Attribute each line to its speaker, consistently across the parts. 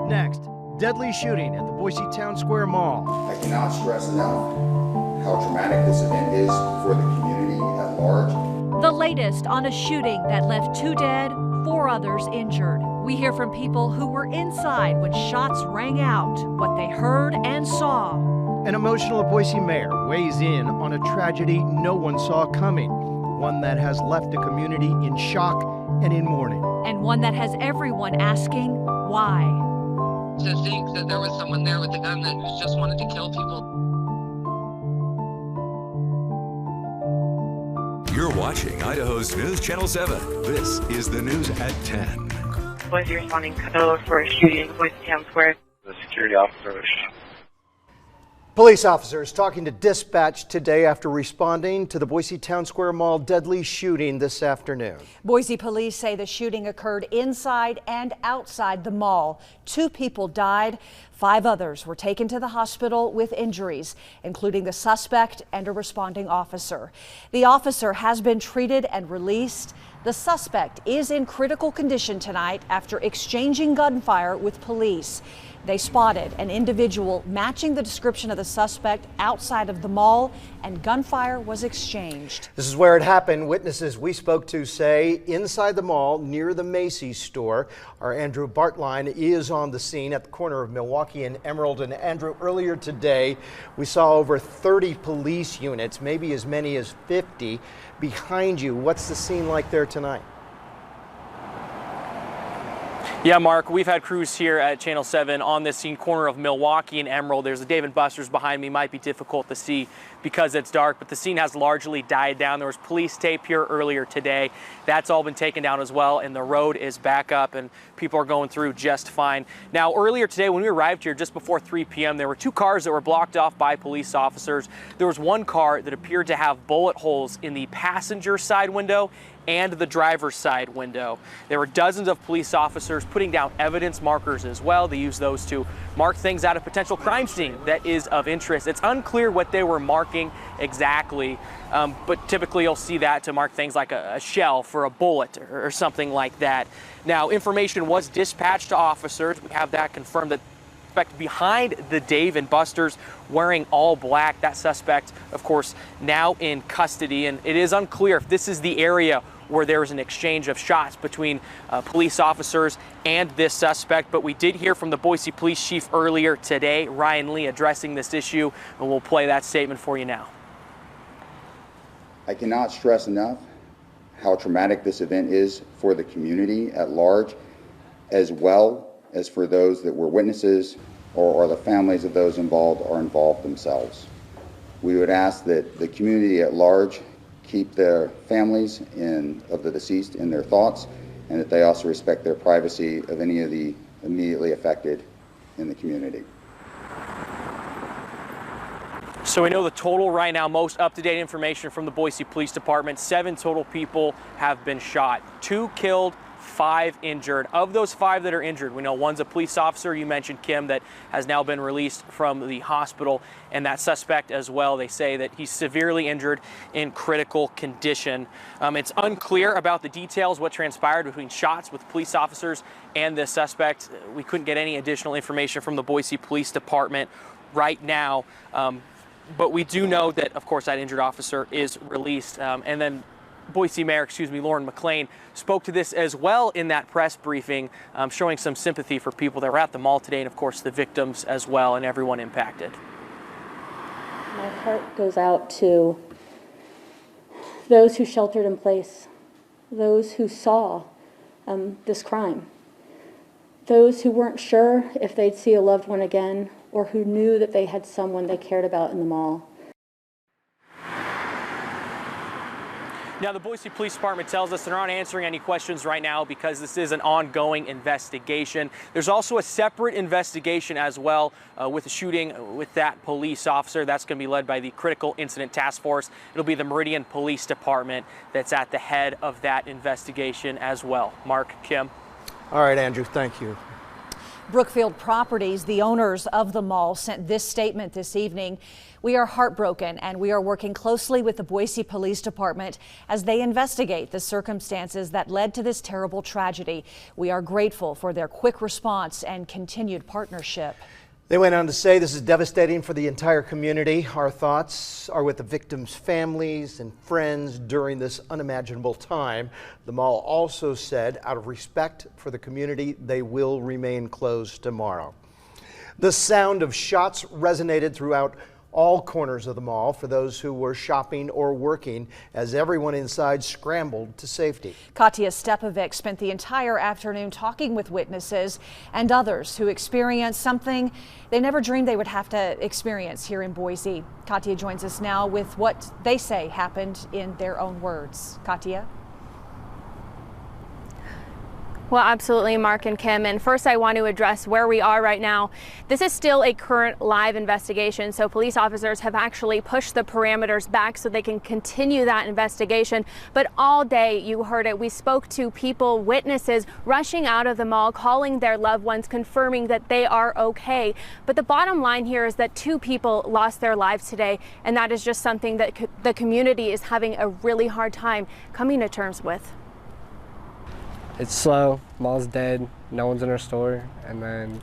Speaker 1: Next, deadly shooting at the Boise Towne Square Mall.
Speaker 2: I cannot stress enough how traumatic this event is for the community at large.
Speaker 3: The latest on a shooting that left 2 dead, 4 others injured. We hear from people who were inside when shots rang out, what they heard and saw.
Speaker 1: An emotional Boise mayor weighs in on a tragedy no one saw coming, one that has left the community in shock and in mourning.
Speaker 3: And one that has everyone asking why.
Speaker 4: To think that there was someone there with a gun that just wanted to kill people.
Speaker 5: You're watching Idaho's News Channel 7. This is the news at 10.
Speaker 6: Boise responding code for a shooting in Boise Towne Square.
Speaker 7: The security officer was shot.
Speaker 1: Police officers talking to dispatch today after responding to the Boise Towne Square Mall deadly shooting this afternoon.
Speaker 3: Boise police say the shooting occurred inside and outside the mall. 2 people died. 5 others were taken to the hospital with injuries, including the suspect and a responding officer. The officer has been treated and released. The suspect is in critical condition tonight after exchanging gunfire with police. They spotted an individual matching the description of the suspect outside of the mall, and gunfire was exchanged.
Speaker 1: This is where it happened. Witnesses we spoke to say inside the mall near the Macy's store. Our Andrew Bartline is on the scene at the corner of Milwaukee and Emerald. And Andrew, earlier today, we saw over 30 police units, maybe as many as 50 behind you. What's the scene like there tonight?
Speaker 8: Yeah, Mark, we've had crews here at Channel 7 on this scene, corner of Milwaukee and Emerald. There's a Dave & Buster's behind me. Might be difficult to see because it's dark, but the scene has largely died down. There was police tape here earlier today. That's all been taken down as well, and the road is back up, and people are going through just fine. Now, earlier today, when we arrived here just before 3 p.m., there were 2 cars that were blocked off by police officers. There was 1 car that appeared to have bullet holes in the passenger side window and the driver's side window. There were dozens of police officers putting down evidence markers as well. They use those to mark things out of potential crime scene that is of interest. It's unclear what they were marking exactly, but typically you'll see that to mark things like a shell for a bullet or something like that. Now, information was dispatched to officers. We have that confirmed that suspect behind the Dave & Buster's wearing all black. That suspect, of course, now in custody, and it is unclear if this is the area where there was an exchange of shots between police officers and this suspect. But we did hear from the Boise Police Chief earlier today, Ryan Lee, addressing this issue, and we'll play that statement for you now.
Speaker 2: I cannot stress enough how traumatic this event is for the community at large, as well as for those that were witnesses or the families of those involved are involved themselves. We would ask that the community at large keep their families of the deceased in their thoughts, and that they also respect their privacy of any of the immediately affected in the community.
Speaker 8: So we know the total right now, most up-to-date information from the Boise Police Department, 7 total people have been shot, 2 killed, 5 injured. Of those 5 that are injured, we know one's a police officer, you mentioned Kim, that has now been released from the hospital, and that suspect as well, they say that he's severely injured in critical condition. It's unclear about the details, what transpired between shots with police officers and this suspect. We couldn't get any additional information from the Boise Police Department right now, but we do know that, of course, that injured officer is released. And then Boise Mayor, Lauren McLean, spoke to this as well in that press briefing, showing some sympathy for people that were at the mall today, and of course the victims as well, and everyone impacted.
Speaker 9: My heart goes out to those who sheltered in place, those who saw this crime, those who weren't sure if they'd see a loved one again, or who knew that they had someone they cared about in the mall.
Speaker 8: Now, the Boise Police Department tells us they're not answering any questions right now because this is an ongoing investigation. There's also a separate investigation as well with the shooting with that police officer. That's going to be led by the Critical Incident Task Force. It'll be the Meridian Police Department that's at the head of that investigation as well. Mark, Kim.
Speaker 1: All right, Andrew, thank you.
Speaker 3: Brookfield Properties, the owners of the mall, sent this statement this evening. We are heartbroken and we are working closely with the Boise Police Department as they investigate the circumstances that led to this terrible tragedy. We are grateful for their quick response and continued partnership.
Speaker 1: They went on to say this is devastating for the entire community. Our thoughts are with the victims' families and friends during this unimaginable time. The mall also said, out of respect for the community, they will remain closed tomorrow. The sound of shots resonated throughout all corners of the mall for those who were shopping or working as everyone inside scrambled to safety.
Speaker 3: Katya Stepovic spent the entire afternoon talking with witnesses and others who experienced something they never dreamed they would have to experience here in Boise. Katya joins us now with what they say happened in their own words. Katya?
Speaker 10: Well, absolutely, Mark and Kim. And first, I want to address where we are right now. This is still a current live investigation, so police officers have actually pushed the parameters back so they can continue that investigation. But all day, you heard it, we spoke to people, witnesses, rushing out of the mall, calling their loved ones, confirming that they are okay. But the bottom line here is that 2 people lost their lives today, and that is just something that the community is having a really hard time coming to terms with.
Speaker 11: It's slow, mall's dead, no one's in our store, and then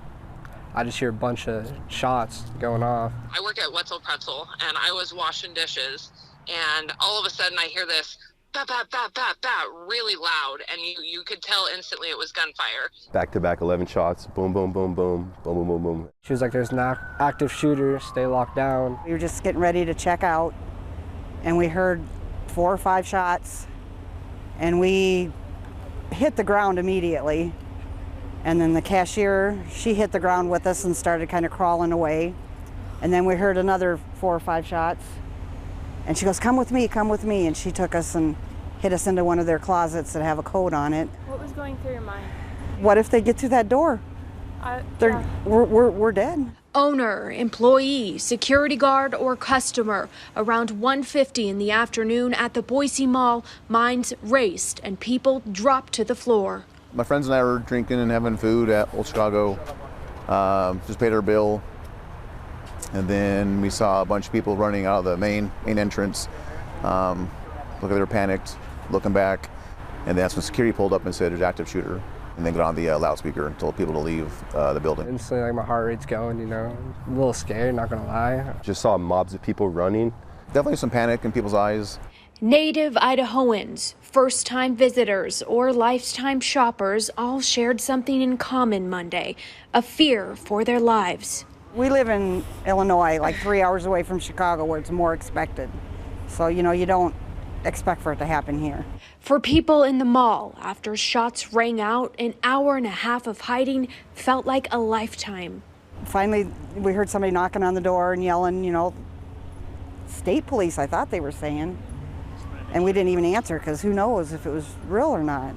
Speaker 11: I just hear a bunch of shots going off.
Speaker 4: I work at Wetzel Pretzel, and I was washing dishes, and all of a sudden I hear this bat, bat, bat, bat, bat, really loud, and you could tell instantly it was gunfire.
Speaker 12: Back-to-back 11 shots, boom, boom, boom, boom, boom, boom, boom, boom.
Speaker 11: She was like, there's an active shooter, stay locked down.
Speaker 13: We were just getting ready to check out, and we heard 4 or 5 shots, and we hit the ground immediately. And then the cashier, she hit the ground with us and started kind of crawling away. And then we heard another 4 or 5 shots. And she goes, come with me, come with me. And she took us and hit us into one of their closets that have a code on it.
Speaker 10: What was going through your mind?
Speaker 13: What if they get through that door?
Speaker 10: Yeah.
Speaker 13: We're dead.
Speaker 14: Owner, employee, security guard, or customer. Around 1:50 in the afternoon at the Boise Mall, minds raced and people dropped to the floor.
Speaker 15: My friends and I were drinking and having food at Old Chicago. Just paid our bill. And then we saw a bunch of people running out of the main entrance. Look like they were panicked, looking back. And that's when security pulled up and said there's an active shooter. And then got on the loudspeaker and told people to leave the building.
Speaker 11: Instantly, like, my heart rate's going, you know. I'm a little scared, not gonna lie.
Speaker 12: Just saw mobs of people running.
Speaker 15: Definitely some panic in people's eyes.
Speaker 14: Native Idahoans, first-time visitors, or lifetime shoppers all shared something in common Monday, a fear for their lives.
Speaker 13: We live in Illinois, like 3 hours away from Chicago, where it's more expected. So, you know, you don't expect for it to happen here.
Speaker 14: For people in the mall, after shots rang out, an hour and a half of hiding felt like a lifetime.
Speaker 13: Finally, we heard somebody knocking on the door and yelling, you know, state police, I thought they were saying. And we didn't even answer because who knows if it was real or not.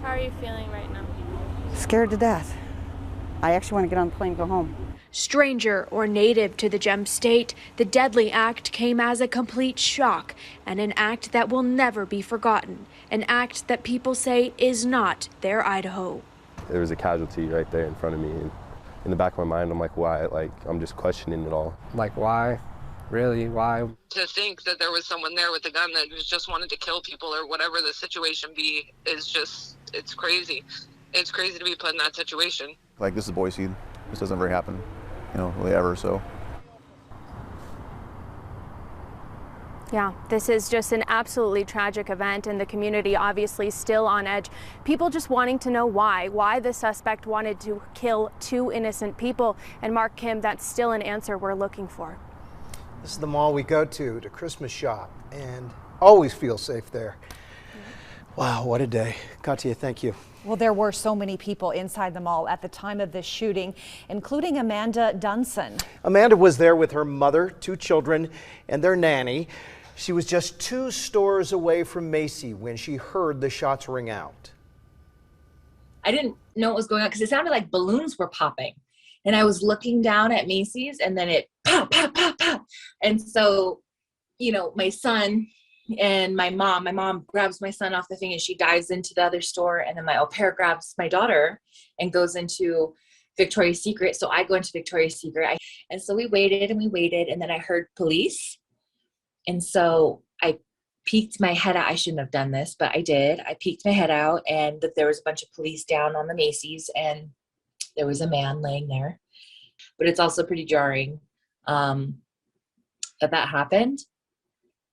Speaker 10: How are you feeling right now?
Speaker 13: Scared to death. I actually want to get on the plane and go home.
Speaker 14: Stranger or native to the Gem State, the deadly act came as a complete shock and an act that will never be forgotten. An act that people say is not their Idaho.
Speaker 12: There was a casualty right there in front of me. And in the back of my mind, I'm like, why? Like, I'm just questioning it all.
Speaker 11: Like, why? Really, why?
Speaker 4: To think that there was someone there with a gun that just wanted to kill people or whatever the situation be is just, it's crazy. It's crazy to be put in that situation.
Speaker 15: Like, this is Boise. This doesn't very happen, you know, really ever, so.
Speaker 10: Yeah, this is just an absolutely tragic event, and the community obviously still on edge. People just wanting to know why the suspect wanted to kill 2 innocent people. And Mark, Kim, that's still an answer we're looking for.
Speaker 1: This is the mall we go to Christmas shop and always feel safe there. Wow, what a day. Katya, thank you.
Speaker 3: Well, there were so many people inside the mall at the time of this shooting, including Amanda Dunson.
Speaker 1: Amanda was there with her mother, 2 children, and their nanny. She was just 2 stores away from Macy when she heard the shots ring out.
Speaker 16: I didn't know what was going on because it sounded like balloons were popping. And I was looking down at Macy's and then it pop, pop, pop, pop. And so, you know, my son and my mom grabs my son off the thing and she dives into the other store. And then my au pair grabs my daughter and goes into Victoria's Secret. So I go into Victoria's Secret. And so we waited and we waited, and then I heard police. And so I peeked my head out. I shouldn't have done this, but I did. I peeked my head out, and there was a bunch of police down on the Macy's, and there was a man laying there. But it's also pretty jarring that happened,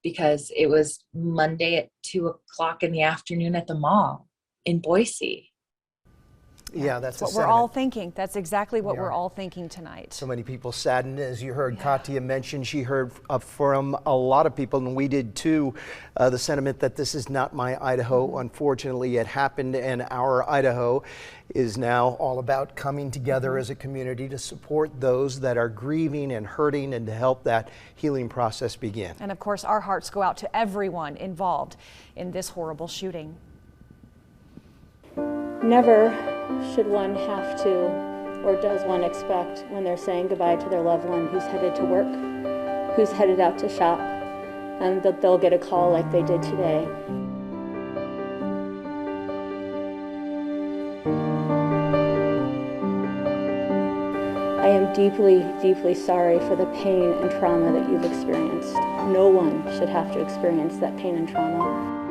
Speaker 16: because it was Monday at 2:00 in the afternoon at the mall in Boise.
Speaker 1: Yeah, that's
Speaker 3: what we're all thinking. That's exactly what we're all thinking tonight.
Speaker 1: So many people saddened, as you heard Katya mention. She heard from a lot of people, and we did too, the sentiment that this is not my Idaho. Unfortunately, it happened, and our Idaho is now all about coming together as a community to support those that are grieving and hurting, and to help that healing process begin.
Speaker 3: And of course, our hearts go out to everyone involved in this horrible shooting.
Speaker 9: Never should one have to, or does one expect, when they're saying goodbye to their loved one who's headed to work, who's headed out to shop, and that they'll get a call like they did today. I am deeply, deeply sorry for the pain and trauma that you've experienced. No one should have to experience that pain and trauma.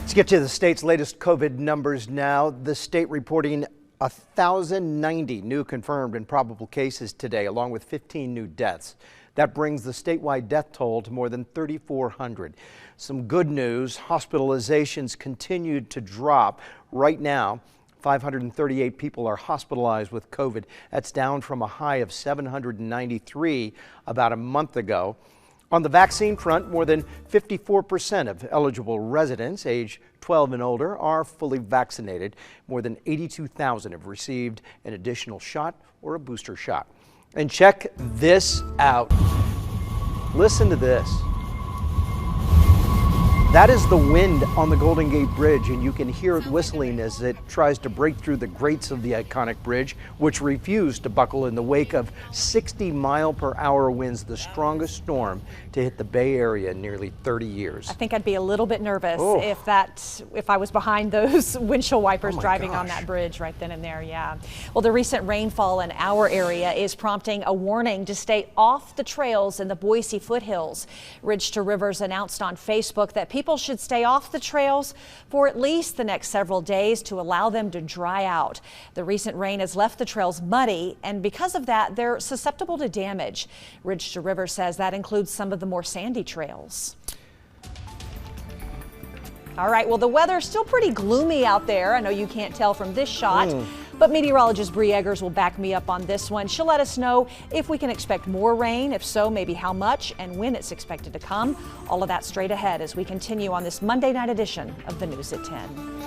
Speaker 1: Let's get to the state's latest COVID numbers now. The state reporting 1,090 new confirmed and probable cases today, along with 15 new deaths. That brings the statewide death toll to more than 3,400. Some good news, hospitalizations continued to drop. Right now, 538 people are hospitalized with COVID. That's down from a high of 793 about a month ago. On the vaccine front, more than 54% of eligible residents age 12 and older are fully vaccinated. More than 82,000 have received an additional shot or a booster shot. And check this out. Listen to this. That is the wind on the Golden Gate Bridge, and you can hear it whistling as it tries to break through the grates of the iconic bridge, which refused to buckle in the wake of 60-mile-per-hour winds, the strongest storm to hit the Bay Area in nearly 30 years.
Speaker 3: I think I'd be a little bit nervous if I was behind those windshield wipers driving on that bridge right then and there. Yeah. Well, the recent rainfall in our area is prompting a warning to stay off the trails in the Boise foothills. Ridge to Rivers announced on Facebook that people should stay off the trails for at least the next several days to allow them to dry out. The recent rain has left the trails muddy, and because of that, they're susceptible to damage. Ridge to River says that includes some of the more sandy trails. All right, well, the weather's still pretty gloomy out there. I know you can't tell from this shot, but meteorologist Bree Eggers will back me up on this one. She'll let us know if we can expect more rain, if so, maybe how much, and when it's expected to come. All of that straight ahead as we continue on this Monday night edition of the News at 10.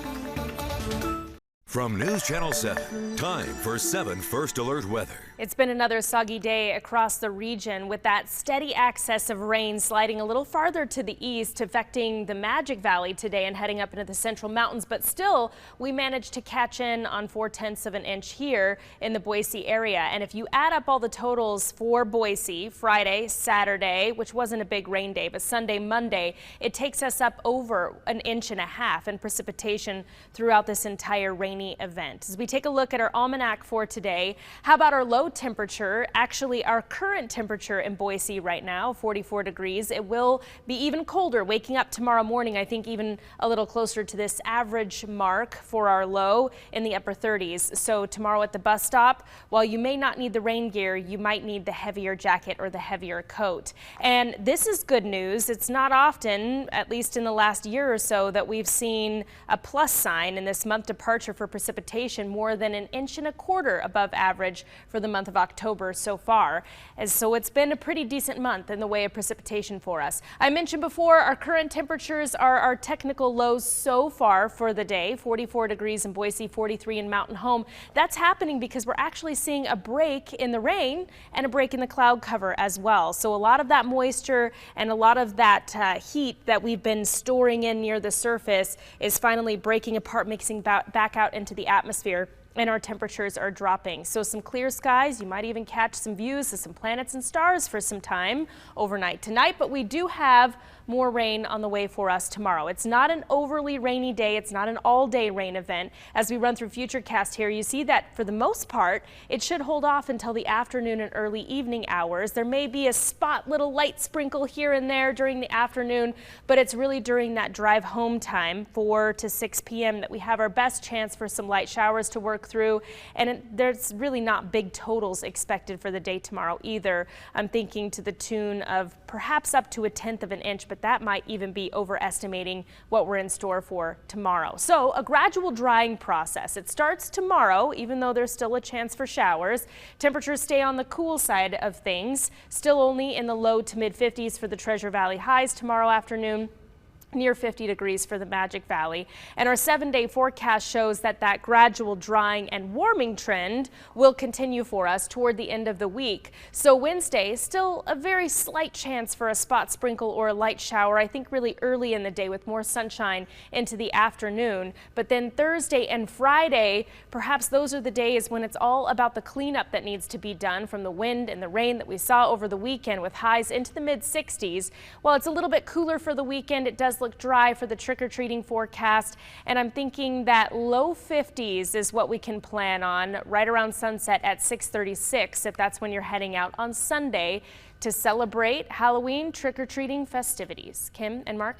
Speaker 5: From News Channel 7, time for 7 First Alert weather.
Speaker 10: It's been another soggy day across the region, with that steady access of rain sliding a little farther to the east, affecting the Magic Valley today and heading up into the central mountains. But still, we managed to catch in on 0.4 of an inch here in the Boise area. And if you add up all the totals for Boise, Friday, Saturday, which wasn't a big rain day, but Sunday, Monday, it takes us up over 1.5 inches in precipitation throughout this entire rainy event. As we take a look at our almanac for today, how about our low temperature? Actually, our current temperature in Boise right now, 44 degrees. It will be even colder waking up tomorrow morning. I think even a little closer to this average mark for our low in the upper 30s. So tomorrow at the bus stop, while you may not need the rain gear, you might need the heavier jacket or the heavier coat. And this is good news. It's not often, at least in the last year or so, that we've seen a plus sign in this month departure for precipitation, more than 1.25 inches above average for the month of October so far. And so it's been a pretty decent month in the way of precipitation for us. I mentioned before, our current temperatures are our technical lows so far for the day. 44 degrees in Boise, 43 in Mountain Home. That's happening because we're actually seeing a break in the rain and a break in the cloud cover as well. So a lot of that moisture and a lot of that heat that we've been storing in near the surface is finally breaking apart, mixing back out into the atmosphere. and our temperatures are dropping. So some clear skies, you might even catch some views of some planets and stars for some time overnight tonight, but we do have more rain on the way for us tomorrow. It's not an overly rainy day. It's not an all-day rain event. As we run through Futurecast here, you see that for the most part, it should hold off until the afternoon and early evening hours. There may be a spot little light sprinkle here and there during the afternoon, but it's really during that drive home time, 4 to 6 p.m., that we have our best chance for some light showers to work through. And there's really not big totals expected for the day tomorrow either. I'm thinking to the tune of perhaps up to 1/10 of an inch, but that might even be overestimating what we're in store for tomorrow. So a gradual drying process. It starts tomorrow, even though there's still a chance for showers. Temperatures stay on the cool side of things, still only in the low to mid 50s for the Treasure Valley highs tomorrow afternoon. Near 50 degrees for the Magic Valley. And our 7-day forecast shows that that gradual drying and warming trend will continue for us toward the end of the week. So Wednesday, still a very slight chance for a spot sprinkle or a light shower, I think really early in the day with more sunshine into the afternoon. But then Thursday and Friday, perhaps those are the days when it's all about the cleanup that needs to be done from the wind and the rain that we saw over the weekend, with highs into the mid 60s. While it's a little bit cooler for the weekend, it does look dry for the trick-or-treating forecast, and I'm thinking that low 50s is what we can plan on right around sunset at 6:36 if that's when you're heading out on Sunday to celebrate Halloween trick-or-treating festivities. Kim and Mark?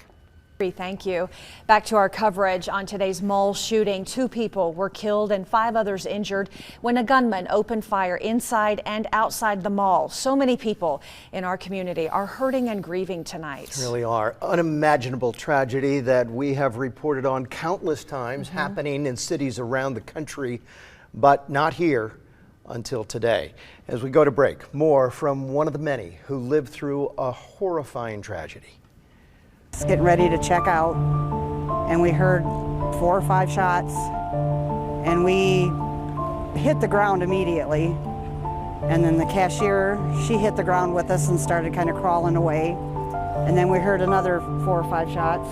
Speaker 3: Thank you. Back to our coverage on today's mall shooting. 2 people were killed and 5 others injured when a gunman opened fire inside and outside the mall. So many people in our community are hurting and grieving tonight.
Speaker 1: Really are. Unimaginable tragedy that we have reported on countless times, happening in cities around the country, but not here until today. As we go to break, more from one of the many who lived through a horrifying tragedy.
Speaker 13: Getting ready to check out, and we heard 4 or 5 shots, and we hit the ground immediately. And then the cashier, she hit the ground with us and started kind of crawling away. And then we heard another 4 or 5 shots.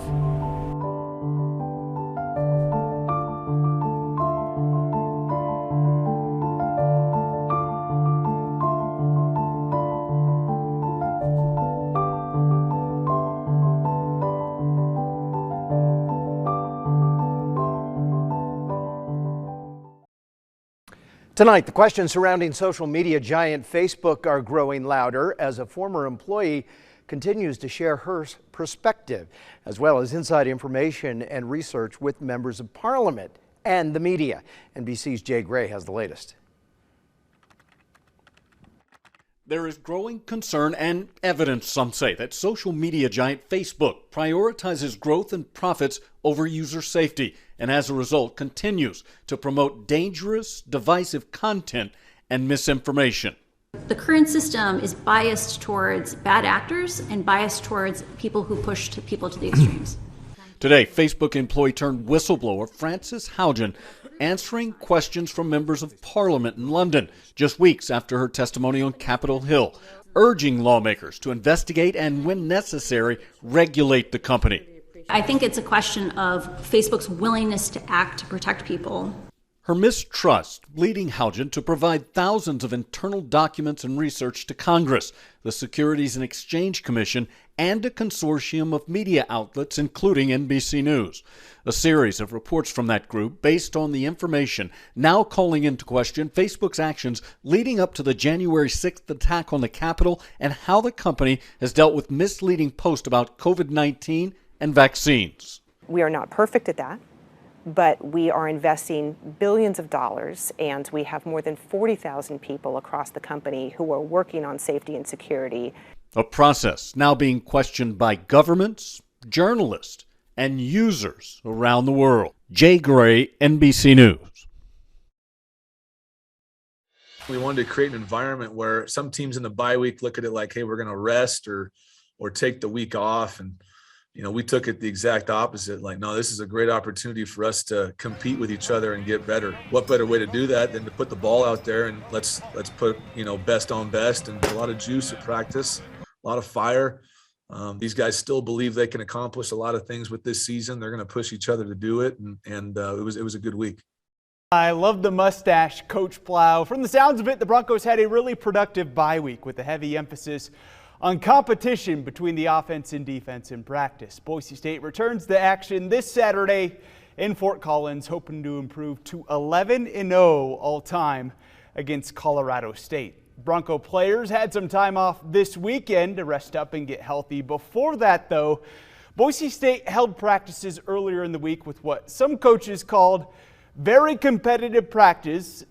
Speaker 1: Tonight, the questions surrounding social media giant Facebook are growing louder as a former employee continues to share her perspective, as well as inside information and research with members of Parliament and the media. NBC's Jay Gray has the latest.
Speaker 17: There is growing concern and evidence, some say, that social media giant Facebook prioritizes growth and profits over user safety, and as a result continues to promote dangerous, divisive content and misinformation.
Speaker 18: The current system is biased towards bad actors and biased towards people who push people to the extremes.
Speaker 17: Today, Facebook employee turned whistleblower Frances Haugen answering questions from members of Parliament in London just weeks after her testimony on Capitol Hill, urging lawmakers to investigate and, when necessary, regulate the company.
Speaker 18: I think it's a question of Facebook's willingness to act to protect people.
Speaker 17: Her mistrust leading Haugen to provide thousands of internal documents and research to Congress, the Securities and Exchange Commission, and a consortium of media outlets, including NBC News. A series of reports from that group based on the information now calling into question Facebook's actions leading up to the January 6th attack on the Capitol and how the company has dealt with misleading posts about COVID-19 and vaccines.
Speaker 19: We are not perfect at that, but we are investing billions of dollars, and we have more than 40,000 people across the company who are working on safety and security.
Speaker 17: A process now being questioned by governments, journalists, and users around the world. Jay Gray, NBC News.
Speaker 20: We wanted to create an environment where some teams in the bye week look at it like, hey, we're going to rest or take the week off. And, you know, we took it the exact opposite. Like, no, this is a great opportunity for us to compete with each other and get better. What better way to do that than to put the ball out there and let's put, you know, best on best, and a lot of juice at practice, a lot of fire. These guys still believe they can accomplish a lot of things with this season. They're going to push each other to do it. And it was a good week.
Speaker 21: I love the mustache, Coach Plow. From the sounds of it, the Broncos had a really productive bye week with a heavy emphasis on competition between the offense and defense in practice. Boise State returns to action this Saturday in Fort Collins, hoping to improve to 11-0 all time against Colorado State. Bronco players had some time off this weekend to rest up and get healthy. Before that, though, Boise State held practices earlier in the week with what some coaches called very competitive practices.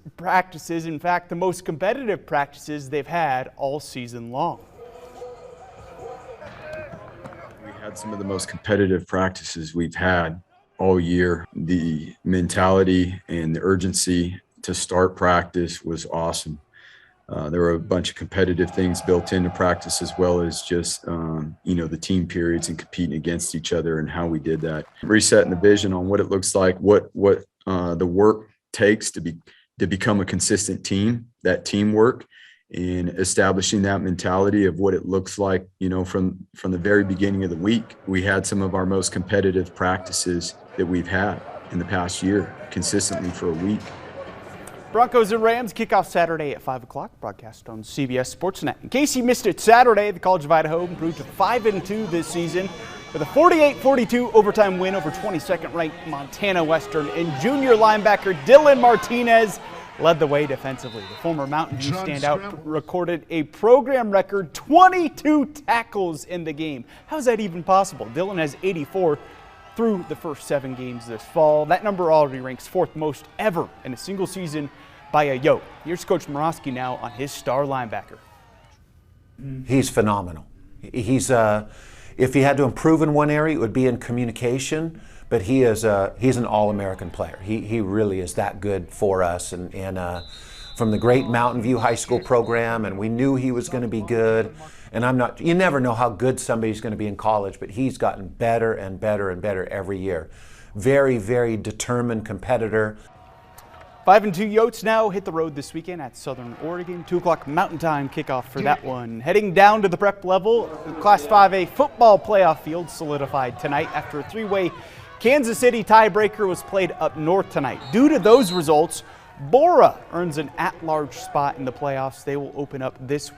Speaker 21: In fact, the most competitive practices they've had all season long.
Speaker 22: We had some of the most competitive practices we've had all year. The mentality and the urgency to start practice was awesome. There were a bunch of competitive things built into practice, as well as just, the team periods and competing against each other and how we did that. Resetting the vision on what it looks like, what the work takes to become a consistent team, that teamwork, and establishing that mentality of what it looks like, from the very beginning of the week. We had some of our most competitive practices that we've had in the past year, consistently for a week.
Speaker 21: Broncos and Rams kick off Saturday at 5 o'clock, broadcast on CBS Sportsnet. In case you missed it Saturday, the College of Idaho improved to 5-2 this season with a 48-42 overtime win over 22nd-ranked Montana Western, and junior linebacker Dylan Martinez led the way defensively. The former Mountain View standout recorded a program record 22 tackles in the game. How is that even possible? Dylan has 84 through the first 7 games this fall. That number already ranks 4th most ever in a single season by a Yote. Here's Coach Morosky now on his star linebacker.
Speaker 23: He's phenomenal. He's if he had to improve in one area, it would be in communication, but he's an all-American player. He really is that good for us, and from the great Mountain View High School program, and we knew he was going to be good. And you never know how good somebody's going to be in college, but he's gotten better and better and better every year. Very, very determined competitor.
Speaker 21: 5-2 Yotes now hit the road this weekend at Southern Oregon. 2 o'clock Mountain Time kickoff for that one. Heading down to the prep level, Class 5A football playoff field solidified tonight after a 3-way Kansas City tiebreaker was played up north tonight. Due to those results, Bora earns an at-large spot in the playoffs. They will open up this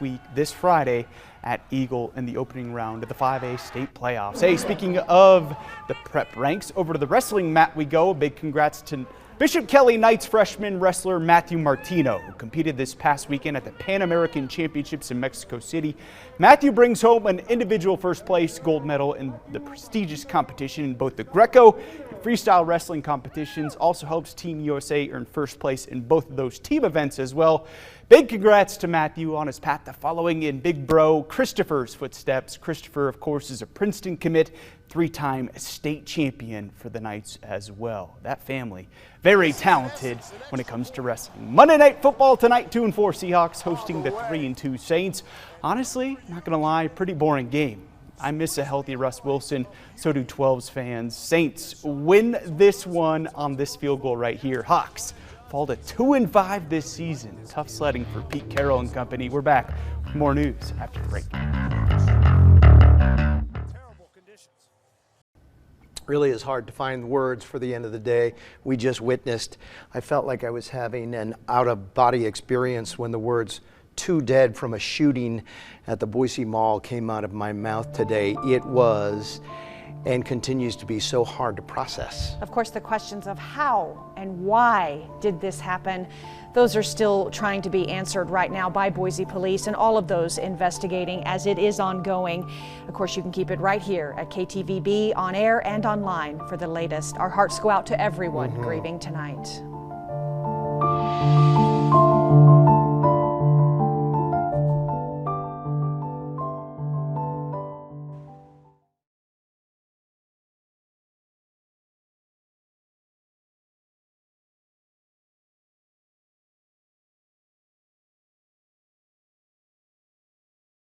Speaker 21: Friday at Eagle in the opening round of the 5A state playoffs. Hey, speaking of the prep ranks, over to the wrestling mat we go. A big congrats to Bishop Kelly Knights freshman wrestler Matthew Martino, who competed this past weekend at the Pan American Championships in Mexico City. Matthew brings home an individual first place gold medal in the prestigious competition in both the Greco and freestyle wrestling competitions. Also helps Team USA earn first place in both of those team events as well. Big congrats to Matthew on his path to following in big bro Christopher's footsteps. Christopher, of course, is a Princeton commit, 3-time state champion for the Knights as well. That family, very talented when it comes to wrestling. Monday Night Football tonight, 2-4 Seahawks hosting the 3-2 Saints. Honestly, not going to lie, pretty boring game. I miss a healthy Russ Wilson. So do 12's fans. Saints win this one on this field goal right here. Hawks fall to 2-5 this season. Tough sledding for Pete Carroll and company. We're back with more news after the break.
Speaker 1: Really is hard to find words for the end of the day we just witnessed. I felt like I was having an out-of-body experience when the words "two dead from a shooting at the Boise Mall" came out of my mouth today. It was and continues to be so hard to process.
Speaker 3: Of course, the questions of how and why did this happen, those are still trying to be answered right now by Boise police and all of those investigating as it is ongoing. Of course, you can keep it right here at KTVB on air and online for the latest. Our hearts go out to everyone grieving tonight.